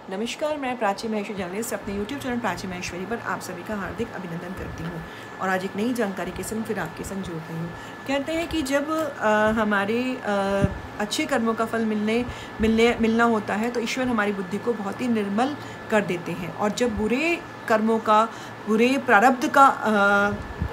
नमस्कार, मैं प्राची महेश्वरी जर्नलिस्ट अपने YouTube चैनल प्राची महेश्वरी पर आप सभी का हार्दिक अभिनंदन करती हूँ और आज एक नई जानकारी के संग फिर आपके संग जुड़ रही हूँ। कहते हैं कि जब हमारे अच्छे कर्मों का फल मिलना होता है तो ईश्वर हमारी बुद्धि को बहुत ही निर्मल कर देते हैं, और जब बुरे कर्मों का, बुरे प्रारब्ध का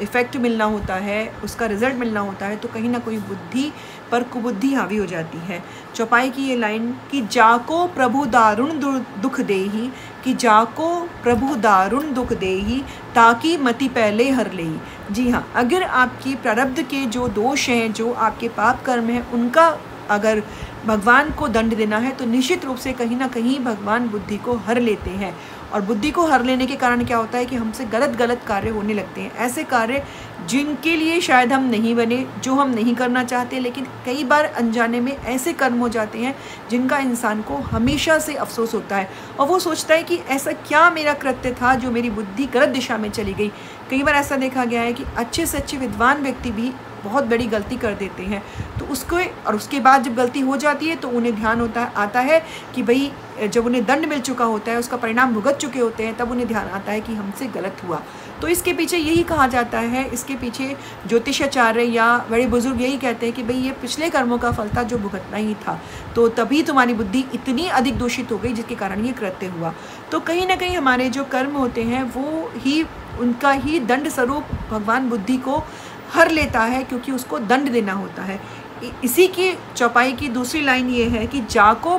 इफ़ेक्ट मिलना होता है, उसका रिज़ल्ट मिलना होता है, तो कहीं ना कहीं बुद्धि पर कुबुद्धि हावी हो जाती है। चौपाई की ये लाइन कि जाको प्रभु दारुण दुख देही, कि जाको प्रभु दारुण दुख देही, ताकि मति पहले हर लेही। जी हाँ, अगर आपकी प्रारब्ध के जो दोष हैं, जो आपके पाप कर्म हैं, उनका अगर भगवान को दंड देना है तो निश्चित रूप से कहीं ना कहीं भगवान बुद्धि को हर लेते हैं। और बुद्धि को हर लेने के कारण क्या होता है कि हमसे गलत कार्य होने लगते हैं, ऐसे कार्य जिनके लिए शायद हम नहीं बने, जो हम नहीं करना चाहते, लेकिन कई बार अनजाने में ऐसे कर्म हो जाते हैं जिनका इंसान को हमेशा से अफसोस होता है, और वो सोचता है कि ऐसा क्या मेरा कृत्य था जो मेरी बुद्धि गलत दिशा में चली गई। कई बार ऐसा देखा गया है कि अच्छे से अच्छे विद्वान व्यक्ति भी बहुत बड़ी गलती कर देते हैं, तो उसके बाद जब गलती हो जाती है तो उन्हें ध्यान आता है कि भाई जब उन्हें दंड मिल चुका होता है, उसका परिणाम भुगत चुके होते हैं, तब उन्हें ध्यान आता है कि हमसे गलत हुआ। तो इसके पीछे यही कहा जाता है, इसके पीछे ज्योतिषाचार्य या बड़े बुजुर्ग यही कहते हैं कि भाई ये पिछले कर्मों का फल था जो भुगतना ही था, तो तभी तुम्हारी बुद्धि इतनी अधिक दूषित हो गई जिसके कारण ये कृत्य हुआ। तो कहीं ना कहीं हमारे जो कर्म होते हैं वो ही, उनका ही दंड स्वरूप भगवान बुद्धि को हर लेता है, क्योंकि उसको दंड देना होता है। इसी की चौपाई की दूसरी लाइन ये है कि जाको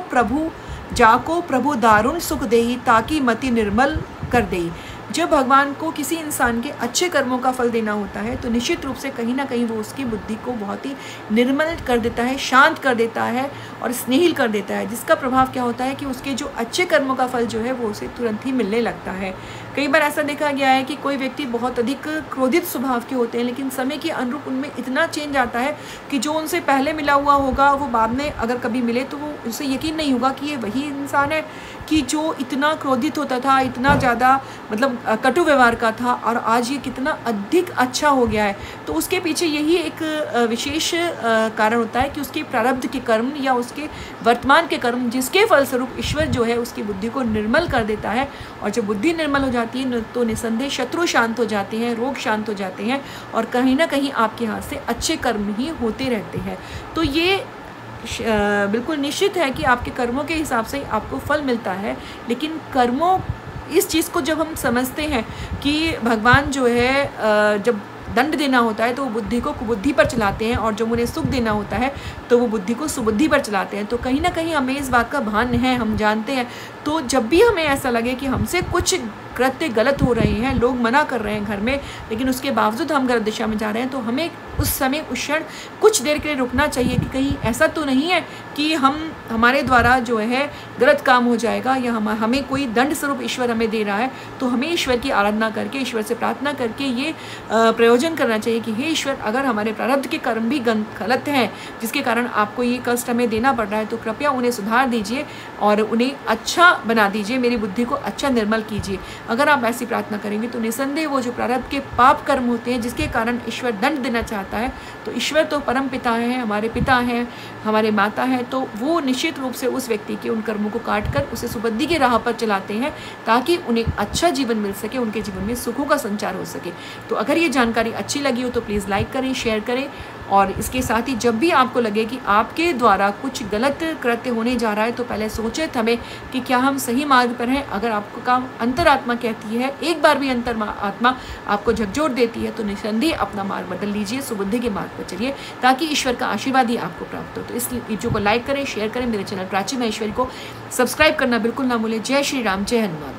प्रभु दारुण सुख देही, ताकि मति निर्मल कर देही। जब भगवान को किसी इंसान के अच्छे कर्मों का फल देना होता है तो निश्चित रूप से कहीं ना कहीं वो उसकी बुद्धि को बहुत ही निर्मल कर देता है, शांत कर देता है और स्नेहिल कर देता है, जिसका प्रभाव क्या होता है कि उसके जो अच्छे कर्मों का फल जो है वो उसे तुरंत ही मिलने लगता है। कई बार ऐसा देखा गया है कि कोई व्यक्ति बहुत अधिक क्रोधित स्वभाव के होते हैं, लेकिन समय के अनुरूप उनमें इतना चेंज आता है कि जो उनसे पहले मिला हुआ होगा वो बाद में अगर कभी मिले तो वो उसे यकीन नहीं होगा कि ये वही इंसान है कि जो इतना क्रोधित होता था, इतना ज़्यादा मतलब कटु व्यवहार का था, और आज ये कितना अधिक अच्छा हो गया है। तो उसके पीछे यही एक विशेष कारण होता है कि उसके प्रारब्ध के कर्म या उसके वर्तमान के कर्म, जिसके फलस्वरूप ईश्वर जो है उसकी बुद्धि को निर्मल कर देता है। और जब बुद्धि निर्मल हो जाती है तो निसंदेह शत्रु शांत हो जाते हैं, रोग शांत हो जाते हैं, और कहीं ना कहीं आपके हाथ से अच्छे कर्म ही होते रहते हैं। तो ये बिल्कुल निश्चित है कि आपके कर्मों के हिसाब से आपको फल मिलता है, लेकिन कर्मों, इस चीज़ को जब हम समझते हैं कि भगवान जो है जब दंड देना होता है तो वो बुद्धि को कुबुद्धि पर चलाते हैं, और जब उन्हें सुख देना होता है तो वो बुद्धि को सुबुद्धि पर चलाते हैं। तो कहीं ना कहीं हमें इस बात का भान है, हम जानते हैं। तो जब भी हमें ऐसा लगे कि हमसे कुछ कृत्य गलत हो रहे हैं, लोग मना कर रहे हैं घर में, लेकिन उसके बावजूद हम गलत दिशा में जा रहे हैं, तो हमें उस समय, उस क्षण कुछ देर के लिए रुकना चाहिए कि कहीं ऐसा तो नहीं है कि हमारे द्वारा जो है गलत काम हो जाएगा, या हमें कोई दंड स्वरूप ईश्वर हमें दे रहा है। तो हमें ईश्वर की आराधना करके, ईश्वर से प्रार्थना करके ये प्रयोजन करना चाहिए कि हे ईश्वर, अगर हमारे प्रारब्ध के कर्म भी गलत हैं जिसके कारण आपको ये कष्ट हमें देना पड़ रहा है, तो कृपया उन्हें सुधार दीजिए और उन्हें अच्छा बना दीजिए, मेरी बुद्धि को अच्छा निर्मल कीजिए। अगर आप ऐसी प्रार्थना करेंगे तो निसंदेह वो जो प्रारब्ध के पाप कर्म होते हैं जिसके कारण ईश्वर दंड देना चाहता है, तो ईश्वर तो परम पिता है, हमारे पिता हैं, हमारे माता हैं, तो वो निश्चित रूप से उस व्यक्ति के उन कर्मों को काट कर उसे सुबुद्धि के राह पर चलाते हैं, ताकि उन्हें अच्छा जीवन मिल सके, उनके जीवन में सुखों का संचार हो सके। तो अगर ये जानकारी अच्छी लगी हो तो प्लीज़ लाइक करें, शेयर करें, और इसके साथ ही जब भी आपको लगे कि आपके द्वारा कुछ गलत कृत्य होने जा रहा है तो पहले सोचें थमें कि क्या हम सही मार्ग पर हैं। अगर आपको काम अंतरात्मा कहती है, एक बार भी अंतरात्मा आपको झकझोर देती है, तो निसंदेह अपना मार्ग बदल लीजिए, सुबुद्धि के मार्ग पर चलिए, ताकि ईश्वर का आशीर्वाद ही आपको प्राप्त हो। तो इस वीडियो को लाइक करें, शेयर करें, मेरे चैनल प्राची महेश्वरी को सब्सक्राइब करना बिल्कुल ना भूलें। जय श्री राम, जय हनुमान।